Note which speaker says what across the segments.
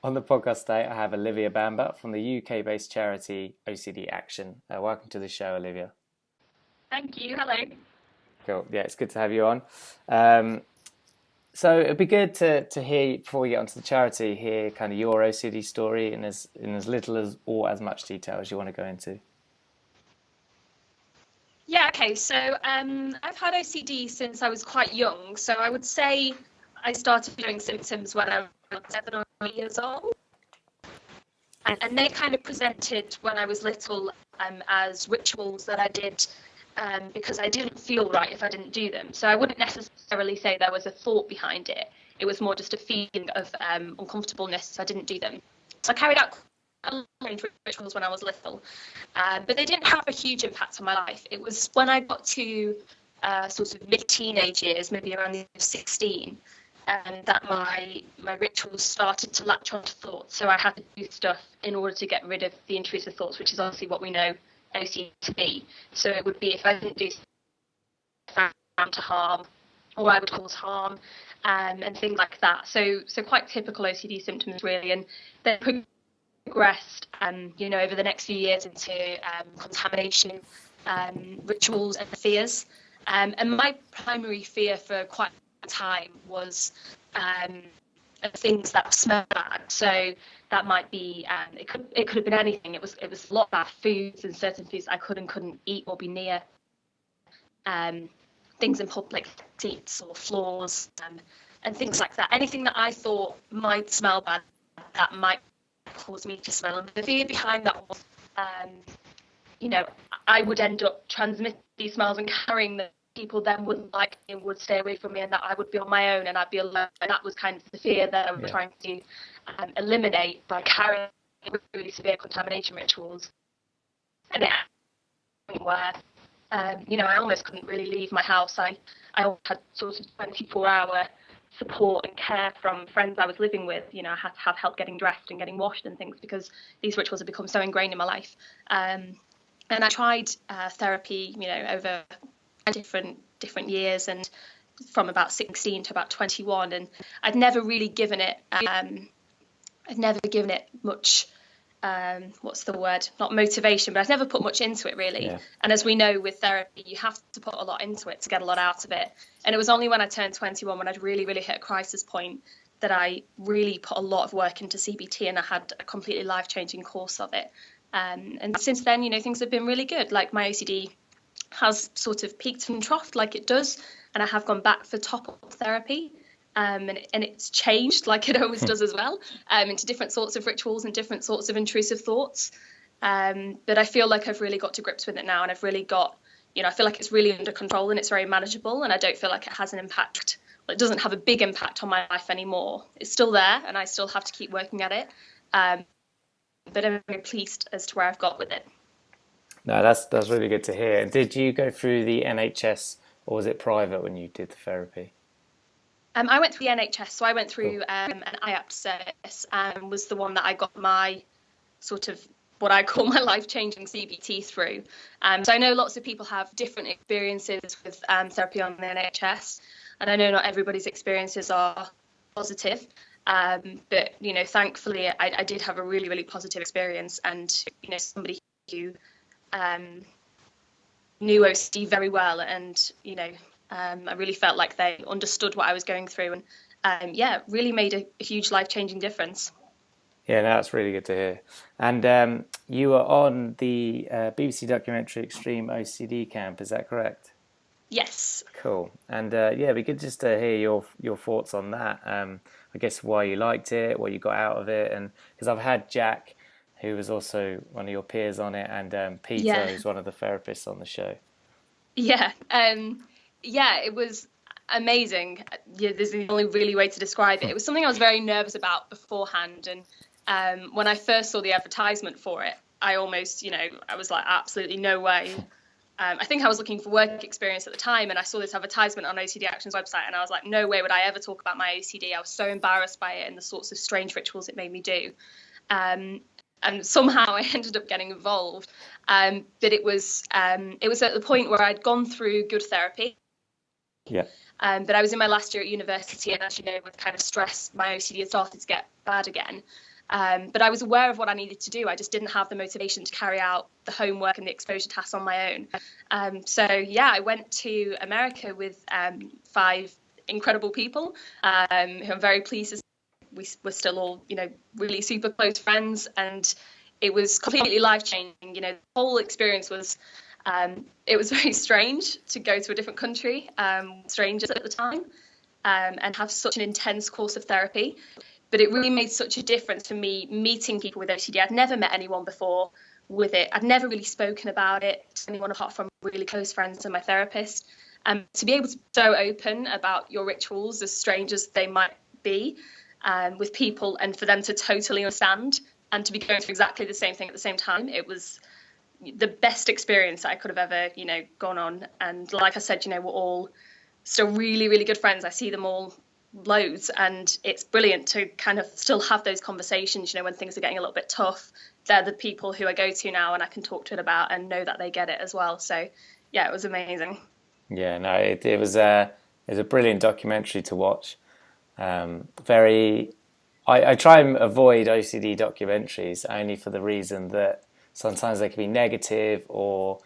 Speaker 1: On the podcast today, I have Olivia Bamber from the UK-based charity OCD Action. Welcome to the show, Olivia.
Speaker 2: Thank you. Hello.
Speaker 1: Cool. Yeah, it's good to have you on. Um, so it'd be good to hear before we get onto the charity, hear kind of your OCD story in as little as or as much detail as you want to go into.
Speaker 2: Yeah, okay. I've had OCD since I was quite young. So I would say I started showing symptoms when I was 7 or 8 years old. And they kind of presented when I was little as rituals that I did because I didn't feel right if I didn't do them. So I wouldn't necessarily say there was a thought behind it. It was more just a feeling of uncomfortableness if I didn't do them. So I carried out a range of rituals when I was little, but they didn't have a huge impact on my life. It was when I got to sort of mid-teenage years, maybe around the age of 16, that my rituals started to latch onto thoughts. So I had to do stuff in order to get rid of the intrusive thoughts, which is obviously what we know OCD to be. So it would be if I didn't do something to harm, or I would cause harm, and things like that. So quite typical OCD symptoms really, and then progressed, over the next few years into contamination, rituals, and fears. And my primary fear for quite a time was things that smell bad. So that might be it could have been anything. It was a lot about foods and certain foods I could and couldn't eat or be near. Things in public seats or floors, and things like that. Anything that I thought might smell bad, that might cause me to smell. And the fear behind that was, I would end up transmitting these smells and carrying them. People then wouldn't like me and would stay away from me, and that I would be on my own and I'd be alone. And that was kind of the fear that I was trying to eliminate by carrying really severe contamination rituals. And it happened where, I almost couldn't really leave my house. I had sort of 24-hour support and care from friends I was living with. I had to have help getting dressed and getting washed and things because these rituals had become so ingrained in my life. And I tried therapy, over different years, and from about 16 to about 21, and I'd never really given it much, what's the word, not motivation, but I've never put much into it really. And as we know with therapy, you have to put a lot into it to get a lot out of it. And it was only when I turned 21, when I'd really hit a crisis point, that I really put a lot of work into CBT, and I had a completely life-changing course of it. And since then, things have been really good. Like, my OCD has sort of peaked and troughed like it does, and I have gone back for top-up therapy. And it's changed like it always does as well, into different sorts of rituals and different sorts of intrusive thoughts. But I feel like I've really got to grips with it now, and I've really got, I feel like it's really under control and it's very manageable, and I don't feel like it has an impact. Well, it doesn't have a big impact on my life anymore. It's still there, and I still have to keep working at it. But I'm very pleased as to where I've got with it.
Speaker 1: No, that's really good to hear. Did you go through the NHS or was it private when you did the therapy?
Speaker 2: I went through the NHS, so I went through an IAPT service, and was the one that I got my sort of what I call my life-changing CBT through. So I know lots of people have different experiences with therapy on the NHS, and I know not everybody's experiences are positive. But thankfully, I did have a really positive experience, and somebody who knew OCD very well, and I really felt like they understood what I was going through, and really made a huge life-changing difference.
Speaker 1: Yeah, no, that's really good to hear. And you were on the BBC documentary Extreme OCD Camp, is that correct?
Speaker 2: Yes.
Speaker 1: Cool. And it'd be good just to hear your thoughts on that. I guess why you liked it, what you got out of it, and because I've had Jack, who was also one of your peers on it, and Peter, who's one of the therapists on the show.
Speaker 2: Yeah. It was amazing. Yeah, there's the only really way to describe it. It was something I was very nervous about beforehand, and when I first saw the advertisement for it, I almost, I was like, absolutely no way. I think I was looking for work experience at the time, and I saw this advertisement on OCD Action's website, and I was like, no way would I ever talk about my OCD. I was so embarrassed by it and the sorts of strange rituals it made me do. And somehow I ended up getting involved. But it was at the point where I'd gone through good therapy.
Speaker 1: Yeah.
Speaker 2: But I was in my last year at university, and as you know, with kind of stress, my OCD had started to get bad again. But I was aware of what I needed to do. I just didn't have the motivation to carry out the homework and the exposure tasks on my own. So yeah, I went to America with 5 incredible people who I'm very pleased to say we were still all, really super close friends, and it was completely life-changing. The whole experience was, it was very strange to go to a different country, strangers at the time, and have such an intense course of therapy. But it really made such a difference for me meeting people with OCD. I'd never met anyone before with it. I'd never really spoken about it to anyone apart from really close friends and my therapist. To be able to be so open about your rituals, as strange as they might be, with people, and for them to totally understand and to be going through exactly the same thing at the same time, it was the best experience I could have ever, gone on. And like I said, we're all still really, really good friends. I see them all loads, and it's brilliant to kind of still have those conversations, when things are getting a little bit tough. They're the people who I go to now and I can talk to it about and know that they get it as well. So yeah, it was amazing.
Speaker 1: Yeah, no, it was a brilliant documentary to watch. Very, I try and avoid OCD documentaries only for the reason that sometimes they can be negative or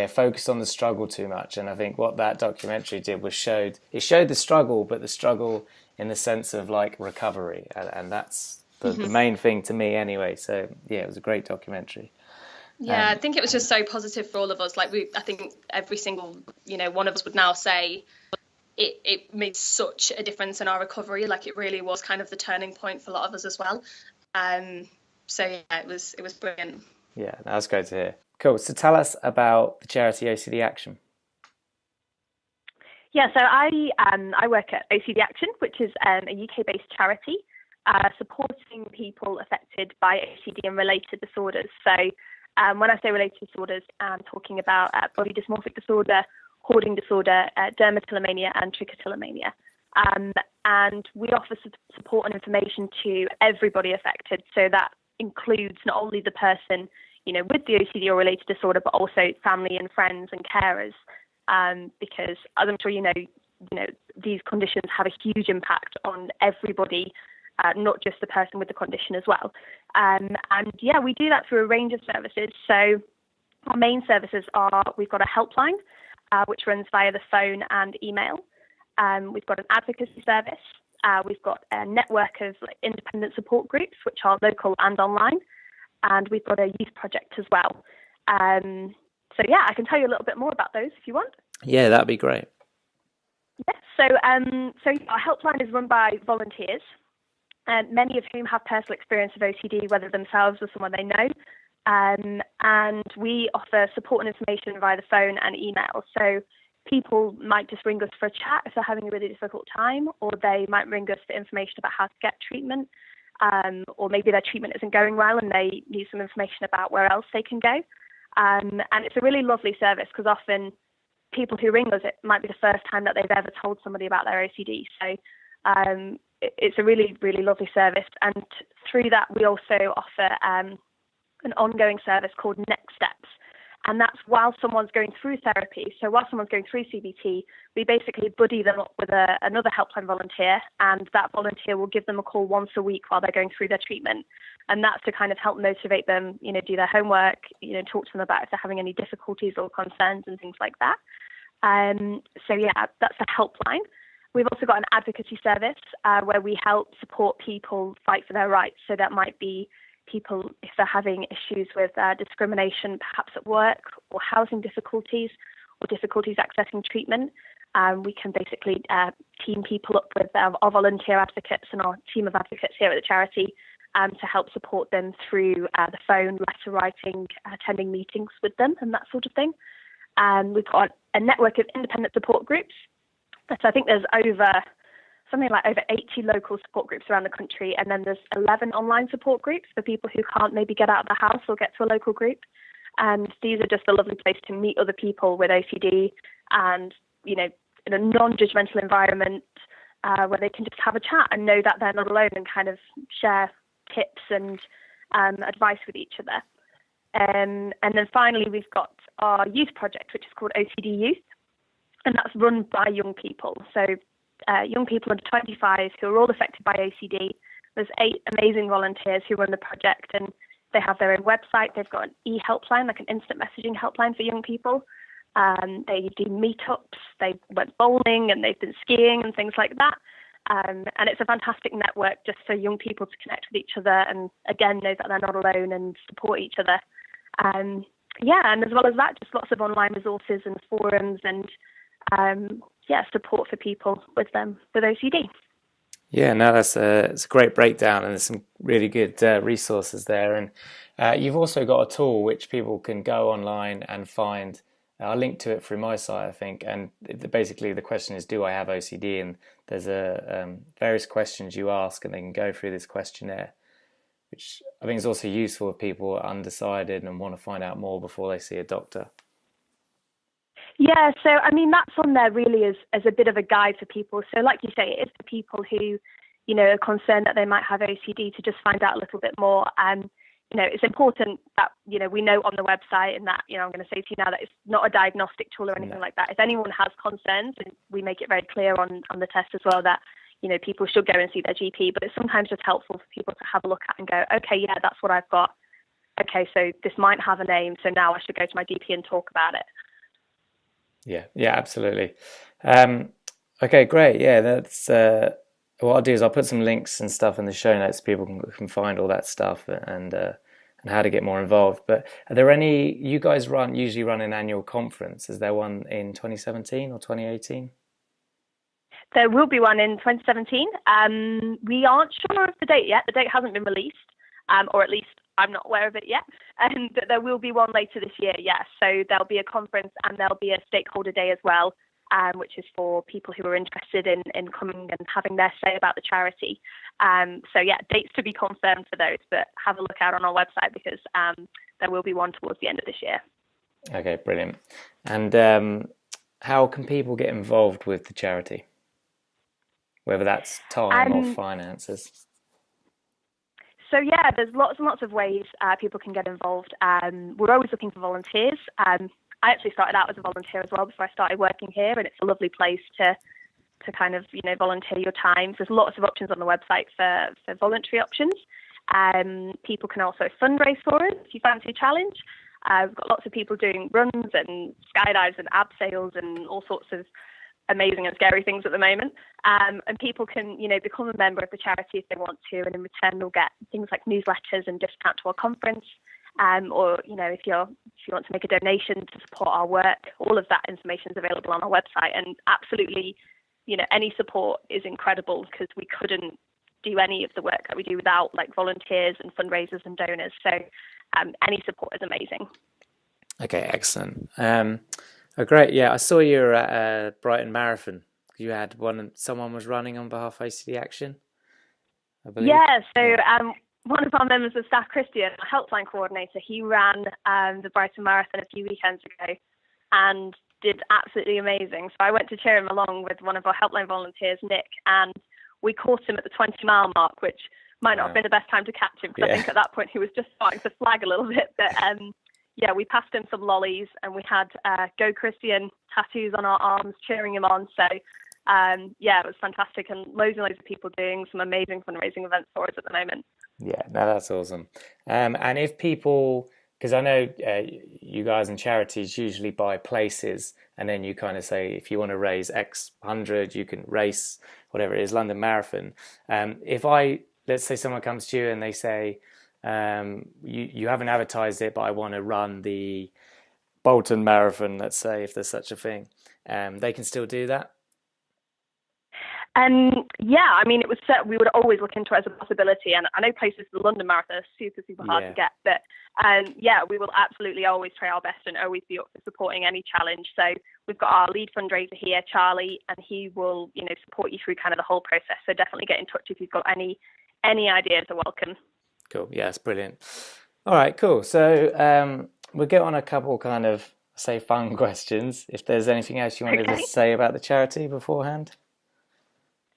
Speaker 1: focused on the struggle too much. And I think what that documentary did was showed the struggle, but the struggle in the sense of like recovery, and that's the main thing to me anyway. So yeah, it was a great documentary.
Speaker 2: Yeah, I think it was just so positive for all of us. Like I think every single, one of us would now say it made such a difference in our recovery. Like it really was kind of the turning point for a lot of us as well. So yeah, it was brilliant.
Speaker 1: Yeah, that's great to hear. Cool. So tell us about the charity OCD Action.
Speaker 3: Yeah, so I work at OCD Action, which is a UK-based charity supporting people affected by OCD and related disorders. So when I say related disorders, I'm talking about body dysmorphic disorder, hoarding disorder, dermatillomania, and trichotillomania. And we offer support and information to everybody affected. So that includes not only the person, with the OCD or related disorder, but also family and friends and carers. Because as I'm sure you know, these conditions have a huge impact on everybody, not just the person with the condition as well. And yeah, we do that through a range of services. So our main services are, we've got a helpline, which runs via the phone and email. We've got an advocacy service. We've got a network of independent support groups, which are local and online. And we've got a youth project as well. So yeah, I can tell you a little bit more about those if you want.
Speaker 1: Yeah, that'd be great.
Speaker 3: Yes, so our helpline is run by volunteers, many of whom have personal experience of OCD, whether themselves or someone they know. And we offer support and information via the phone and email. So people might just ring us for a chat if they're having a really difficult time, or they might ring us for information about how to get treatment, or maybe their treatment isn't going well and they need some information about where else they can go. And it's a really lovely service because often people who ring us, it might be the first time that they've ever told somebody about their OCD. So it's a really, really lovely service. And through that, we also offer an ongoing service called Next Steps. And that's while someone's going through therapy. So while someone's going through CBT, we basically buddy them up with another helpline volunteer, and that volunteer will give them a call once a week while they're going through their treatment. And that's to kind of help motivate them, do their homework, talk to them about if they're having any difficulties or concerns and things like that. So yeah, that's the helpline. We've also got an advocacy service where we help support people fight for their rights. So that might be people if they're having issues with discrimination, perhaps at work, or housing difficulties, or difficulties accessing treatment. We can basically team people up with our volunteer advocates and our team of advocates here at the charity to help support them through the phone, letter writing, attending meetings with them, and that sort of thing. We've got a network of independent support groups. So I think there's something like over 80 local support groups around the country, and then there's 11 online support groups for people who can't maybe get out of the house or get to a local group. And these are just a lovely place to meet other people with OCD and, in a non-judgmental environment where they can just have a chat and know that they're not alone and kind of share tips and advice with each other. And then finally, we've got our youth project, which is called OCD Youth. and that's run by young people. So young people under 25 who are all affected by OCD. There's 8 amazing volunteers who run the project, and they have their own website. They've got an e-helpline, like an instant messaging helpline for young people. They do meetups, they went bowling, and they've been skiing and things like that. And it's a fantastic network just for young people to connect with each other and, again, know that they're not alone and support each other. And as well as that, just lots of online resources and forums and, support for people with OCD.
Speaker 1: Yeah, no, it's a great breakdown, and there's some really good resources there. And you've also got a tool which people can go online and find. I'll link to it through my site, I think. And basically, the question is, do I have OCD? And there's various questions you ask, and they can go through this questionnaire, which I think is also useful if people are undecided and want to find out more before they see a doctor.
Speaker 3: Yeah, so I mean, that's on there really as a bit of a guide for people. So like you say, it is for people who, are concerned that they might have OCD to just find out a little bit more. And, it's important that, we know on the website, and that, I'm going to say to you now that it's not a diagnostic tool or anything like that. If anyone has concerns, and we make it very clear on the test as well that, people should go and see their GP, but it's sometimes just helpful for people to have a look at and go, okay, yeah, that's what I've got. Okay, so this might have a name, so now I should go to my GP and talk about it.
Speaker 1: Yeah, absolutely. Okay, great. Yeah, that's what I'll do is I'll put some links and stuff in the show notes so people can find all that stuff and how to get more involved. But are there any, you guys usually run an annual conference? Is there one in 2017 or 2018?
Speaker 3: There will be one in 2017. We aren't sure of the date yet. The date hasn't been released, or at least I'm not aware of it yet. But there will be one later this year, yes. So there'll be a conference and there'll be a stakeholder day as well, which is for people who are interested in coming and having their say about the charity. Dates to be confirmed for those, but have a look out on our website because there will be one towards the end of this year.
Speaker 1: Okay, brilliant. And how can people get involved with the charity? Whether that's time or finances.
Speaker 3: So there's lots and lots of ways people can get involved. We're always looking for volunteers. I actually started out as a volunteer as well before I started working here, and it's a lovely place to kind of volunteer your time. There's lots of options on the website for voluntary options. People can also fundraise for us if you fancy a challenge. We've got lots of people doing runs and skydives and ab sails and all sorts of amazing and scary things at the moment, and people can become a member of the charity if they want to, and in return they'll get things like newsletters and discount to our conference, or if you want to make a donation to support our work. All of that information is available on our website, and absolutely any support is incredible because we couldn't do any of the work that we do without volunteers and fundraisers and donors. So any support is amazing.
Speaker 1: Okay, excellent. Oh, great. Yeah, I saw you were at Brighton Marathon. You had someone was running on behalf of OCD Action, I believe.
Speaker 3: Yeah, so one of our members of staff, Christian, our helpline coordinator, he ran the Brighton Marathon a few weekends ago and did absolutely amazing. So I went to cheer him along with one of our helpline volunteers, Nick, and we caught him at the 20-mile mark, which might not have been the best time to catch him because I think at that point he was just starting to flag a little bit. But we passed him some lollies and we had Go Christian tattoos on our arms cheering him on. So, it was fantastic, and loads of people doing some amazing fundraising events for us at the moment.
Speaker 1: Yeah, no, that's awesome. And if people, because I know you guys and Charities usually buy places, and then you kind of say, if you want to raise X 100, you can race whatever it is, London Marathon. Let's say someone comes to you and they say, you haven't advertised it, but I want to run the Bolton Marathon, let's say, if there's such a thing, they can still do that?
Speaker 3: It was we would always look into it as a possibility, and I know places for the London Marathon are super hard to get, but we will absolutely always try our best and always be up for supporting any challenge. So we've got our lead fundraiser here, Charlie, and he will support you through kind of the whole process. So definitely get in touch if you've got any ideas are welcome.
Speaker 1: Cool. Yeah, it's brilliant. All right, cool. So we'll get on a couple kind of fun questions. If there's anything else you wanted to say about the charity beforehand.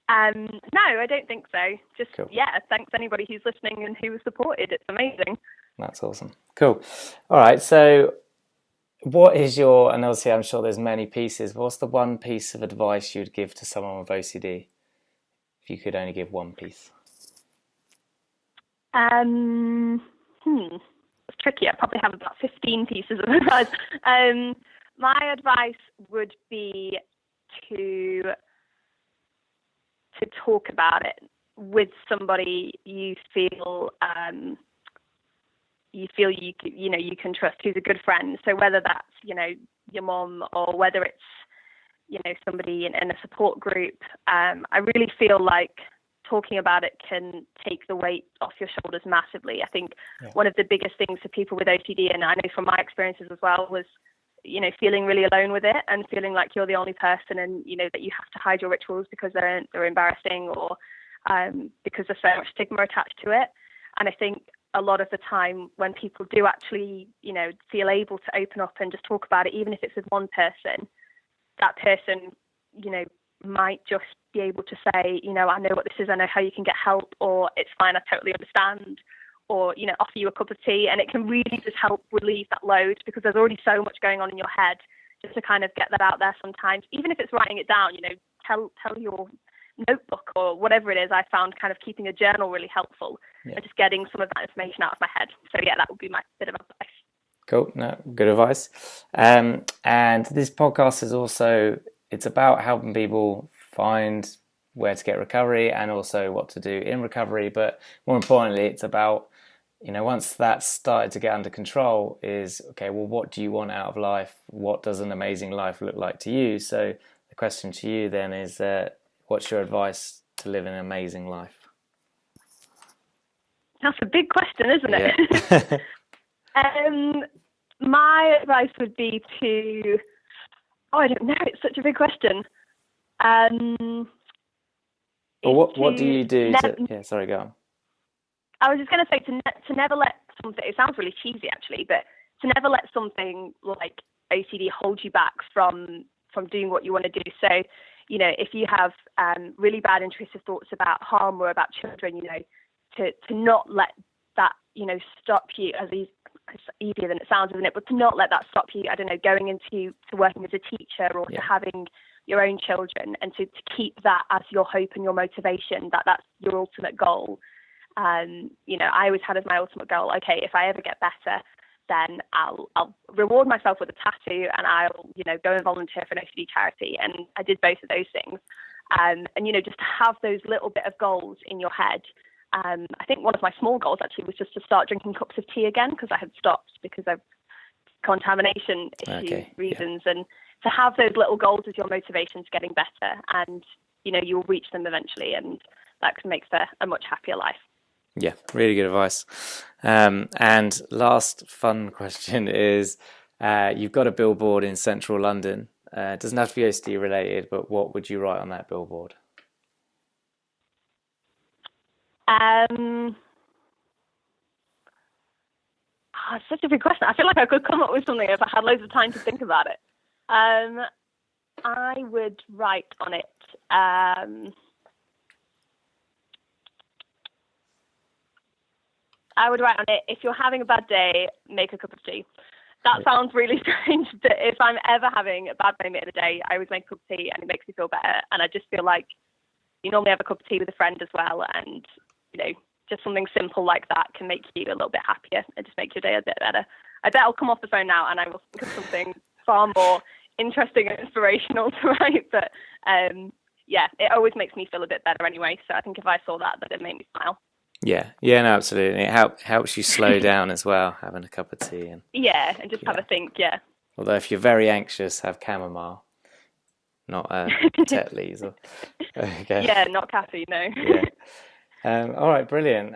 Speaker 3: No, I don't think so. Just
Speaker 1: cool.
Speaker 3: Thanks anybody who's listening and who was supported. It's amazing.
Speaker 1: That's awesome. Cool. All right, so What is your, and obviously I'm sure there's many pieces, but what's the one piece of advice you'd give to someone with OCD if you could only give one piece?
Speaker 3: It's tricky. I probably have about 15 pieces of advice. My advice would be to talk about it with somebody you feel you can trust, who's a good friend. So whether that's your mom, or whether it's somebody in a support group, I really feel like talking about it can take the weight off your shoulders massively. I think one of the biggest things for people with OCD, and I know from my experiences as well, was feeling really alone with it, and feeling like you're the only person, and that you have to hide your rituals because they're embarrassing, or because there's so much stigma attached to it. And I think a lot of the time when people do actually feel able to open up and just talk about it, even if it's with one person, that person might just be able to say, I know what this is, I know how you can get help, or it's fine, I totally understand, or offer you a cup of tea. And it can really just help relieve that load, because there's already so much going on in your head. Just to kind of get that out there sometimes, even if it's writing it down, tell your notebook or whatever it is. I found kind of keeping a journal really helpful, and just getting some of that information out of my head. So yeah, that would be my bit of advice.
Speaker 1: Cool. No, good advice. And this podcast is also, it's about helping people find where to get recovery and also what to do in recovery. But more importantly, it's about, once that's started to get under control, is, okay, well, what do you want out of life? What does an amazing life look like to you? So the question to you then is, what's your advice to live an amazing life?
Speaker 3: That's a big question, isn't it? Yeah. My advice would be to, I don't know, it's such a big question.
Speaker 1: Well, what do you do sorry, go on.
Speaker 3: I was just going to say to never let something, it sounds really cheesy actually, but to never let something like OCD hold you back from doing what you want to do. So, if you have really bad intrusive thoughts about harm or about children, to not let that, stop you. It's easier than it sounds, isn't it? But to not let that stop you, I don't know, going into working as a teacher, or to having your own children, and to keep that as your hope and your motivation, that's your ultimate goal. I always had as my ultimate goal, okay, if I ever get better, then I'll reward myself with a tattoo, and I'll, go and volunteer for an OCD charity. And I did both of those things. And just to have those little bit of goals in your head. I think one of my small goals actually was just to start drinking cups of tea again, because I had stopped because of contamination reasons. And to have those little goals as your motivation to getting better, and, you'll reach them eventually, and that can make for a much happier life.
Speaker 1: Yeah, really good advice. And last fun question is, you've got a billboard in central London. It doesn't have to be OCD related, but what would you write on that billboard?
Speaker 3: It's such a big question. I feel like I could come up with something if I had loads of time to think about it. I would write on it. I would write on it, if you're having a bad day, make a cup of tea. That sounds really strange, but if I'm ever having a bad moment in the day, I always make a cup of tea, and it makes me feel better. And I just feel like you normally have a cup of tea with a friend as well, and just something simple like that can make you a little bit happier and just make your day a bit better. I bet I'll come off the phone now and I will think of something far more interesting and inspirational to write. But it always makes me feel a bit better anyway. So I think if I saw that it'd make me smile. Yeah,
Speaker 1: no, absolutely. It helps you slow down as well, having a cup of tea. And
Speaker 3: just have a think,
Speaker 1: Although if you're very anxious, have chamomile, not Tetley's.
Speaker 3: Yeah, not caffeine, no.
Speaker 1: All right, brilliant.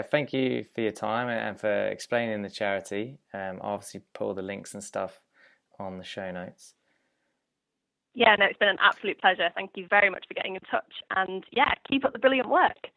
Speaker 1: Thank you for your time and for explaining the charity. I'll obviously put all the links and stuff on the show notes.
Speaker 3: Yeah, no, it's been an absolute pleasure. Thank you very much for getting in touch. And keep up the brilliant work.